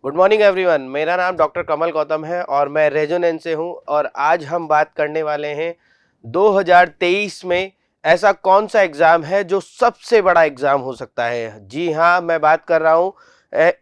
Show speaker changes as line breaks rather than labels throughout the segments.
Good morning everyone. मेरा नाम doctor कमल गौतम है और मैं रेजोनेंस से हूं। और आज हम बात करने वाले हैं 2023 में ऐसा कौन सा एग्ज़ाम है जो सबसे बड़ा एग्ज़ाम हो सकता है। जी हाँ, मैं बात कर रहा हूं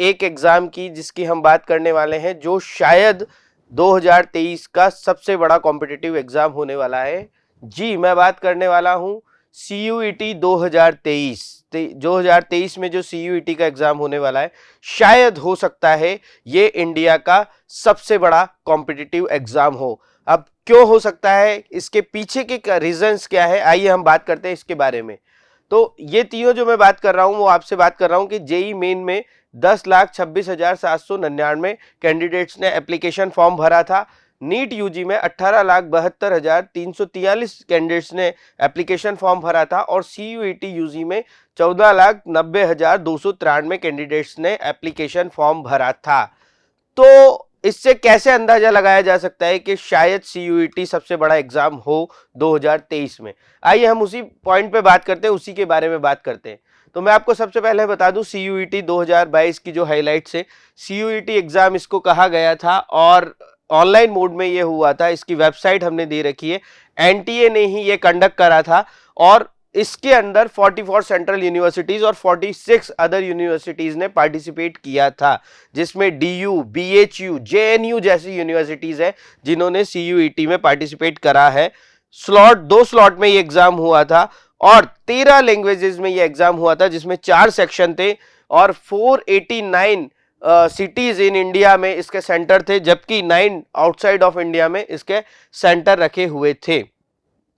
एक एग्ज़ाम की जिसकी हम बात करने वाले हैं जो शायद 2023 का सबसे बड़ा कॉम्पिटिटिव एग्ज़ाम होने वाला है। जी, मैं बात करने वाला हूं CUET 2023। 2023 में जो CUET का एग्ज़ाम होने वाला है, शायद हो सकता है ये इंडिया का सबसे बड़ा कॉम्पिटिटिव एग्जाम हो। अब क्यों हो सकता है, इसके पीछे के रीजंस क्या है, आइए हम बात करते हैं इसके बारे में। तो ये तीनों जो मैं बात कर रहा हूं वो आपसे बात कर रहा हूं कि जेई मेन में 10,26,799 कैंडिडेट्स ने एप्लीकेशन फॉर्म भरा था। नीट यूजी में 18,72,343 कैंडिडेट्स ने एप्लीकेशन फॉर्म भरा था और CUET यूजी में 14,90,293 कैंडिडेट्स ने एप्लीकेशन फॉर्म भरा था। तो इससे कैसे अंदाजा लगाया जा सकता है कि शायद CUET सबसे बड़ा एग्जाम हो 2023 में। आइए हम उसी पॉइंट पे बात करते हैं, उसी के बारे में बात करते हैं। तो मैं आपको सबसे पहले बता दूं CUET 2022 की जो हाइलाइट्स है। CUET एग्जाम इसको कहा गया था और ऑनलाइन मोड में ये हुआ था। इसकी वेबसाइट हमने दे रखी है। NTA ने ही ये कंडक्ट करा था और इसके अंदर 44 सेंट्रल यूनिवर्सिटीज और 46 अदर यूनिवर्सिटीज ने पार्टिसिपेट किया था, जिसमें DU, BHU, JNU जैसी यूनिवर्सिटीज है जिन्होंने CUET में पार्टिसिपेट करा है। दो स्लॉट में ये एग्जाम हुआ था और 13 लैंग्वेजेस में ये एग्जाम हुआ था, जिसमें 4 सेक्शन थे और 489 सिटीज इन इंडिया में इसके सेंटर थे, जबकि 9 आउटसाइड ऑफ इंडिया में इसके सेंटर रखे हुए थे।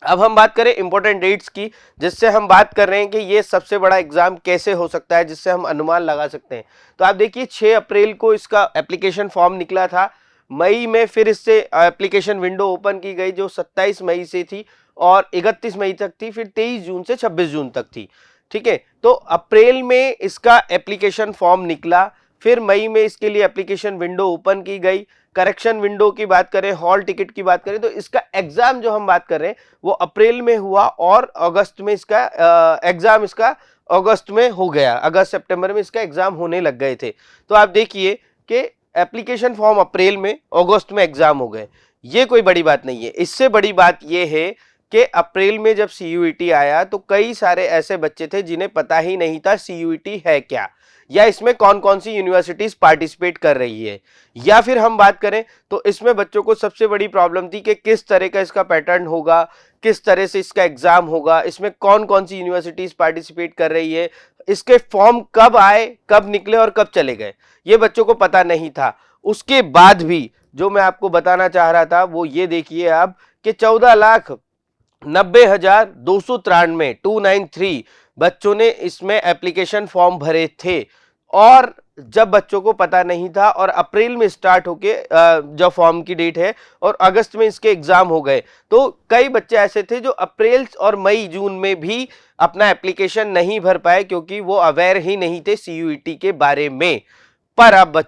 अब हम बात करें इंपॉर्टेंट डेट्स की, जिससे हम बात कर रहे हैं कि ये सबसे बड़ा एग्जाम कैसे हो सकता है, जिससे हम अनुमान लगा सकते हैं। तो आप देखिए 6 अप्रैल को इसका एप्लीकेशन फॉर्म निकला था। मई में फिर इससे एप्लीकेशन विंडो ओपन की गई जो 27 मई से थी और 31 मई तक थी, फिर 23 जून से 26 जून तक थी। ठीक है, तो अप्रैल में इसका एप्लीकेशन फॉर्म निकला, फिर मई में इसके लिए एप्लीकेशन विंडो ओपन की गई। करेक्शन विंडो की बात करें, हॉल टिकट की बात करें, तो इसका एग्जाम जो हम बात कर रहे हैं वो अप्रैल में हुआ और अगस्त में इसका एग्जाम इसका अगस्त में हो गया। अगस्त सितंबर में इसका एग्जाम होने लग गए थे। तो आप देखिए कि एप्लीकेशन फॉर्म अप्रैल में, अगस्त में एग्जाम हो गए। ये कोई बड़ी बात नहीं है। इससे बड़ी बात यह है कि अप्रैल में जब CUET आया तो कई सारे ऐसे बच्चे थे जिन्हें पता ही नहीं था CUET है क्या, या इसमें कौन कौन सी यूनिवर्सिटीज पार्टिसिपेट कर रही है। या फिर हम बात करें तो इसमें बच्चों को सबसे बड़ी प्रॉब्लम थी कि किस तरह का इसका पैटर्न होगा, किस तरह से इसका एग्जाम होगा, इसमें कौन कौन सी यूनिवर्सिटीज पार्टिसिपेट कर रही है, इसके फॉर्म कब आए, कब निकले और कब चले गए, ये बच्चों को पता नहीं था। उसके बाद भी जो मैं आपको बताना चाह रहा था वो ये देखिए आप कि 14,90,293 293 बच्चों ने इसमें एप्लीकेशन फॉर्म भरे थे। और जब बच्चों को पता नहीं था और अप्रैल में स्टार्ट होके जो फॉर्म की डेट है और अगस्त में इसके एग्जाम हो गए, तो कई बच्चे ऐसे थे जो अप्रैल और मई जून में भी अपना एप्लीकेशन नहीं भर पाए क्योंकि वो अवेयर ही नहीं थे CUET के बारे में। पर अब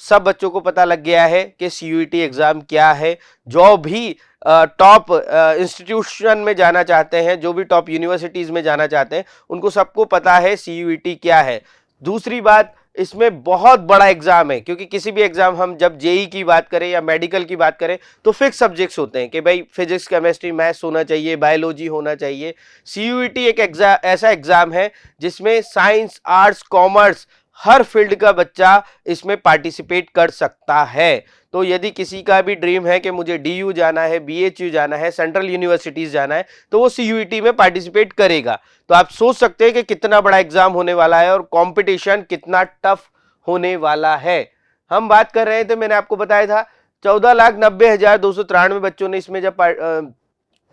सब बच्चों को पता लग गया है कि CUET एग्जाम क्या है। जो भी टॉप इंस्टीट्यूशन में जाना चाहते हैं, जो भी टॉप यूनिवर्सिटीज में जाना चाहते हैं, उनको सबको पता है CUET क्या है। दूसरी बात, इसमें बहुत बड़ा एग्जाम है क्योंकि किसी भी एग्जाम, हम जब जेई की बात करें या मेडिकल की बात करें तो फिक्स सब्जेक्ट्स होते हैं कि भाई फिजिक्स, केमिस्ट्री, मैथ्स होना चाहिए, बायोलॉजी होना चाहिए। CUET एक ऐसा एग्जाम है जिसमें साइंस, आर्ट्स, कॉमर्स, हर फील्ड का बच्चा इसमें पार्टिसिपेट कर सकता है। तो यदि किसी का भी ड्रीम है कि मुझे DU जाना है, BHU जाना है, सेंट्रल यूनिवर्सिटीज जाना है, तो वो CUET में पार्टिसिपेट करेगा। तो आप सोच सकते हैं कि कितना बड़ा एग्जाम होने वाला है और कंपटीशन कितना टफ होने वाला है। हम बात कर रहे थे, मैंने आपको बताया था 14,90,293 बच्चों ने इसमें जब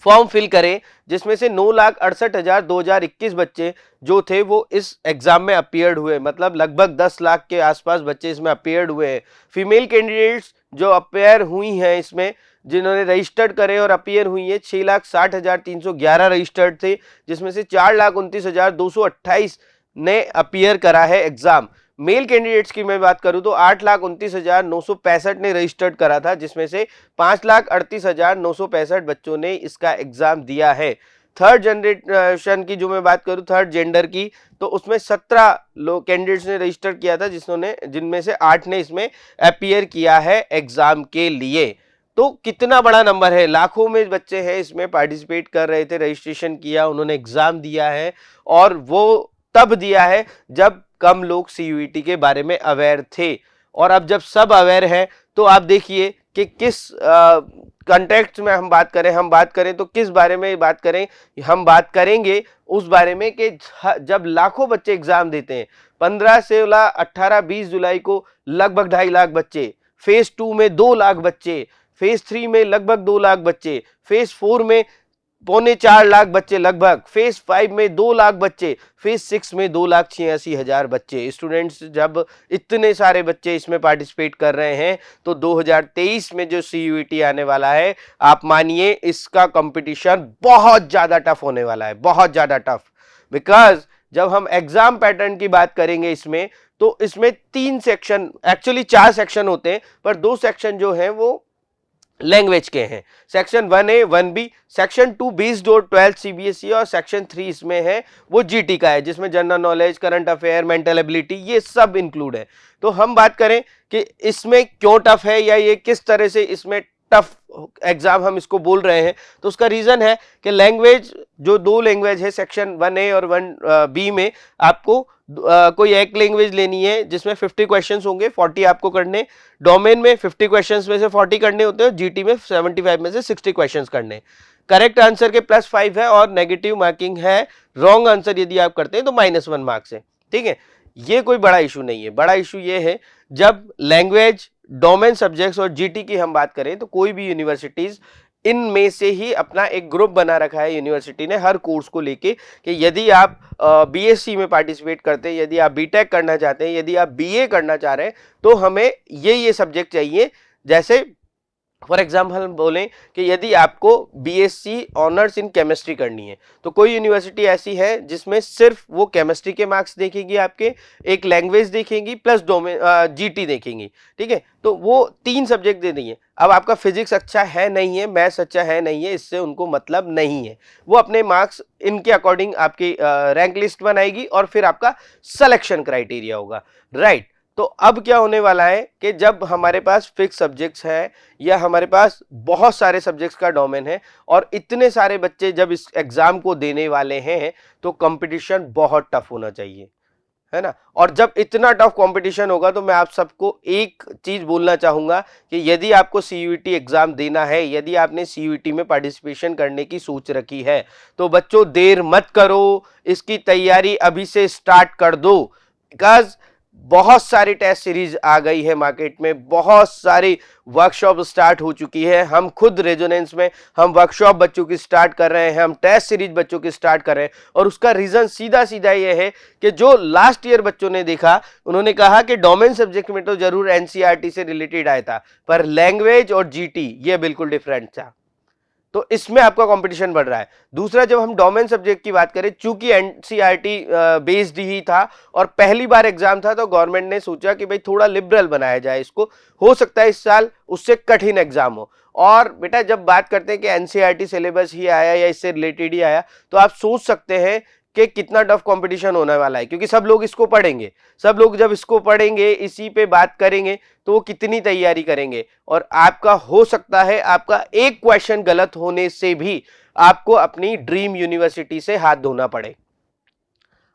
फॉर्म फिल करें, जिसमें से 9,68,2021 बच्चे जो थे वो इस एग्जाम में अपीयर्ड हुए, मतलब लगभग 10 लाख के आसपास बच्चे इसमें अपीयर्ड हुए हैं। फीमेल कैंडिडेट्स जो अपीयर हुई हैं इसमें, जिन्होंने रजिस्टर्ड करे और अपीयर हुई है, 6,60,311 रजिस्टर्ड थे, जिसमें से 4,29,228 ने अपीयर करा है एग्जाम। मेल कैंडिडेट्स की मैं बात करूं तो 8,29,965 ने रजिस्टर्ड करा था, जिसमें से 5,38,965 बच्चों ने इसका एग्जाम दिया है। थर्ड जनरेशन की जो मैं बात करूं, थर्ड जेंडर की, तो उसमें 17 लोग कैंडिडेट्स ने रजिस्टर किया था, जिनमें से 8 ने इसमें अपीयर किया है एग्जाम के लिए। तो कितना बड़ा नंबर है, लाखों में बच्चे हैं इसमें पार्टिसिपेट कर रहे थे, रजिस्ट्रेशन किया, उन्होंने एग्जाम दिया है, और वो तब दिया है जब कम लोग सीयूईटी के बारे में अवेयर थे। और अब जब सब अवेयर हैं तो आप देखिए कि किस कॉन्टेक्स्ट में हम बात करें तो किस बारे में बात करें, हम बात करेंगे उस बारे में कि जब लाखों बच्चे एग्जाम देते हैं, 15 से 18-20 जुलाई को लगभग 2.5 लाख बच्चे, फेज 2 में 2 लाख बच्चे, फेज 3 में लगभग 2 लाख बच्चे, फेज 4 में 3.25 लाख बच्चे लगभग, फेज 5 में 2 लाख बच्चे, फेज 6 में 2,86,000 बच्चे स्टूडेंट्स। जब इतने सारे बच्चे इसमें पार्टिसिपेट कर रहे हैं तो 2023 में जो सीयूईटी आने वाला है, आप मानिए इसका कंपटीशन बहुत ज्यादा टफ होने वाला है, बहुत ज्यादा टफ। बिकॉज जब हम एग्जाम पैटर्न की बात करेंगे इसमें, तो इसमें 3 सेक्शन, एक्चुअली 4 सेक्शन होते हैं, पर 2 सेक्शन जो हैं वो लैंग्वेज के हैं, section 1A 1B, section 2 based और 12th सीबीएसई, और सेक्शन 3 इसमें है वो जीटी का है, जिसमें general knowledge, current affair, mental ability, ये सब इंक्लूड है। तो हम बात करें कि इसमें क्यों टफ है, या ये किस तरह से इसमें टफ एग्जाम हम इसको बोल रहे हैं, तो उसका रीजन है कि लैंग्वेज, जो 2 लैंग्वेज है सेक्शन 1A और 1B में, आपको कोई एक लैंग्वेज लेनी है जिसमें 50 क्वेश्चंस होंगे, 40 आपको करने, डोमेन में 50 क्वेश्चंस में से 40 करने होते हैं, जीटी में 75 में से 60 क्वेश्चंस करने। करेक्ट आंसर के +5 है और नेगेटिव मार्किंग है, रॉन्ग आंसर यदि आप करते हैं तो -1 मार्क्स है। ठीक है, ये कोई बड़ा इशू नहीं है। बड़ा इशू ये है जब लैंग्वेज, डोमेन सब्जेक्ट्स और जीटी की हम बात करें, तो कोई भी यूनिवर्सिटीज इनमें से ही अपना एक ग्रुप बना रखा है यूनिवर्सिटी ने हर कोर्स को लेके, कि यदि आप बीएससी में पार्टिसिपेट करते हैं, यदि आप बीटेक करना चाहते हैं, यदि आप बीए करना चाह रहे हैं, तो हमें ये सब्जेक्ट चाहिए। जैसे फॉर एग्जाम्पल हम बोलें कि यदि आपको बीएससी ऑनर्स इन केमिस्ट्री करनी है, तो कोई यूनिवर्सिटी ऐसी है जिसमें सिर्फ वो केमिस्ट्री के मार्क्स देखेगी, आपके एक लैंग्वेज देखेंगी प्लस डोमेन जीटी देखेंगी। ठीक है, तो वो 3 सब्जेक्ट दे देंगे। अब आपका फिजिक्स अच्छा है नहीं है, मैथ्स अच्छा है नहीं है, इससे उनको मतलब नहीं है। वो अपने मार्क्स इनके अकॉर्डिंग आपकी रैंक लिस्ट बनाएगी और फिर आपका सिलेक्शन क्राइटेरिया होगा, राइट। तो अब क्या होने वाला है कि जब हमारे पास फिक्स सब्जेक्ट्स हैं, या हमारे पास बहुत सारे सब्जेक्ट्स का डोमेन है, और इतने सारे बच्चे जब इस एग्जाम को देने वाले हैं, तो कंपटीशन बहुत टफ होना चाहिए, है ना। और जब इतना टफ कंपटीशन होगा, तो मैं आप सबको एक चीज बोलना चाहूंगा कि यदि आपको सीयूईटी एग्जाम देना है, यदि आपने सीयूईटी में पार्टिसिपेशन करने की सोच रखी है, तो बच्चों देर मत करो, इसकी तैयारी अभी से स्टार्ट कर दो। बिकॉज बहुत सारी टेस्ट सीरीज आ गई है मार्केट में, बहुत सारी वर्कशॉप स्टार्ट हो चुकी है। हम खुद रेजोनेंस में हम वर्कशॉप बच्चों की स्टार्ट कर रहे हैं, हम टेस्ट सीरीज बच्चों की स्टार्ट कर रहे हैं, और उसका रीजन सीधा सीधा ये है कि जो लास्ट ईयर बच्चों ने देखा, उन्होंने कहा कि डोमेन सब्जेक्ट में तो जरूर एनसीईआरटी से रिलेटेड आया था, पर लैंग्वेज और जीटी ये बिल्कुल डिफरेंट था। तो इसमें आपका कंपटीशन बढ़ रहा है। दूसरा, जब हम डोमेन सब्जेक्ट की बात करें, चूंकि एनसीईआरटी बेस्ड ही था और पहली बार एग्जाम था, तो गवर्नमेंट ने सोचा कि भाई थोड़ा लिबरल बनाया जाए इसको, हो सकता है इस साल उससे कठिन एग्जाम हो। और बेटा जब बात करते हैं कि एनसीईआरटी सिलेबस ही आया या इससे रिलेटेड ही आया, तो आप सोच सकते हैं कि कितना टफ कंपटीशन होने वाला है, क्योंकि सब लोग इसको पढ़ेंगे, सब लोग जब इसको पढ़ेंगे, इसी पे बात करेंगे, तो वो कितनी तैयारी करेंगे। और आपका हो सकता है आपका एक क्वेश्चन गलत होने से भी आपको अपनी ड्रीम यूनिवर्सिटी से हाथ धोना पड़े।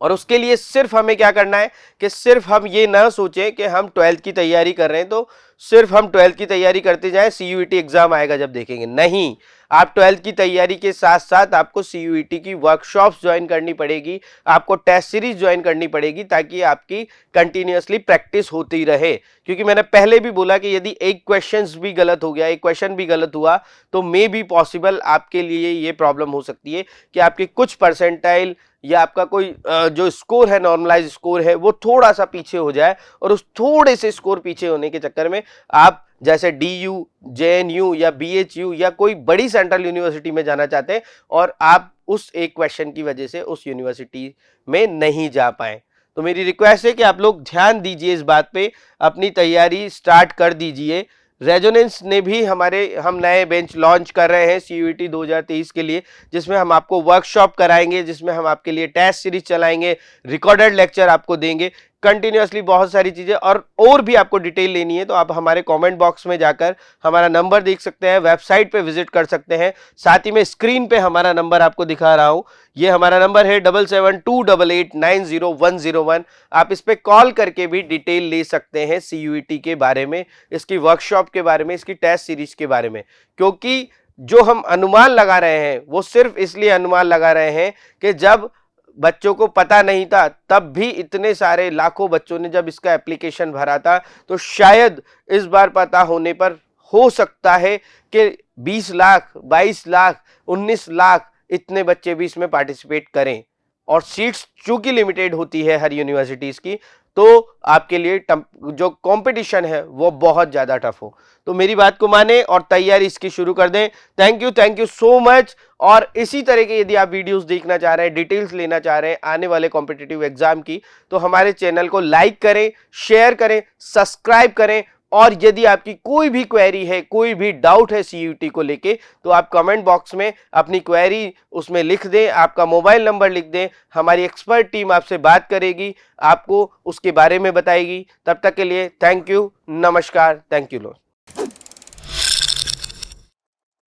और उसके लिए सिर्फ हमें क्या करना है कि सिर्फ हम ये ना सोचें कि हम 12th की तैयारी कर रहे हैं तो सिर्फ हम 12th की तैयारी करते जाएं, सीयूईटी एग्जाम आएगा जब देखेंगे, नहीं। आप 12th की तैयारी के साथ साथ आपको सीयूईटी की वर्कशॉप्स ज्वाइन करनी पड़ेगी, आपको टेस्ट सीरीज ज्वाइन करनी पड़ेगी, ताकि आपकी कंटिन्यूअसली प्रैक्टिस होती रहे। क्योंकि मैंने पहले भी बोला कि यदि एक क्वेश्चन भी गलत हो गया, एक क्वेश्चन भी गलत हुआ, तो मे बी पॉसिबल आपके लिए ये प्रॉब्लम हो सकती है कि आपके कुछ परसेंटाइल या आपका कोई जो स्कोर है, नॉर्मलाइज स्कोर है, वो थोड़ा सा पीछे हो जाए, और उस थोड़े से स्कोर पीछे होने के चक्कर में आप जैसे डीयू, जेएनयू या बीएचयू या कोई बड़ी सेंट्रल यूनिवर्सिटी में जाना चाहते हैं, और आप उस एक क्वेश्चन की वजह से उस यूनिवर्सिटी में नहीं जा पाए। तो मेरी रिक्वेस्ट है कि आप लोग ध्यान दीजिए इस बात पे, अपनी तैयारी स्टार्ट कर दीजिए। रेजोनेंस ने भी हम नए बेंच लॉन्च कर रहे हैं CUET 2023 के लिए, जिसमें हम आपको वर्कशॉप कराएंगे, जिसमें हम आपके लिए टेस्ट सीरीज चलाएंगे, रिकॉर्डेड लेक्चर आपको देंगे कंटिन्यूअसली, बहुत सारी चीजें। और भी आपको डिटेल लेनी है तो आप हमारे कमेंट बॉक्स में जाकर हमारा नंबर देख सकते हैं, वेबसाइट पे विजिट कर सकते हैं। साथ ही में स्क्रीन पे हमारा नंबर आपको दिखा रहा हूं, ये हमारा नंबर है 7728890101। आप इस पे कॉल करके भी डिटेल ले सकते हैं CUET के बारे में, इसकी वर्कशॉप के बारे में, इसकी टेस्ट सीरीज के बारे में। क्योंकि जो हम अनुमान लगा रहे हैं वो सिर्फ इसलिए अनुमान लगा रहे हैं कि जब बच्चों को पता नहीं था, तब भी इतने सारे लाखों बच्चों ने जब इसका एप्लीकेशन भरा था, तो शायद इस बार पता होने पर हो सकता है कि 20 लाख, 22 लाख, 19 लाख इतने बच्चे भी इसमें पार्टिसिपेट करें। और सीट्स चूंकि लिमिटेड होती है हर यूनिवर्सिटीज की, तो आपके लिए जो कंपटीशन है वो बहुत ज्यादा टफ हो। तो मेरी बात को माने और तैयारी इसकी शुरू कर दें। Thank you so much. और इसी तरह के यदि आप वीडियोस देखना चाह रहे हैं, डिटेल्स लेना चाह रहे हैं आने वाले कॉम्पिटिटिव एग्जाम की, तो हमारे चैनल को लाइक करें, शेयर करें, सब्सक्राइब करें। और यदि आपकी कोई भी क्वेरी है, कोई भी डाउट है CUET को लेके, तो आप कमेंट बॉक्स में अपनी क्वेरी उसमें लिख दें, आपका मोबाइल नंबर लिख दें, हमारी एक्सपर्ट टीम आपसे बात करेगी, आपको उसके बारे में बताएगी। तब तक के लिए थैंक यू, नमस्कार, थैंक यू।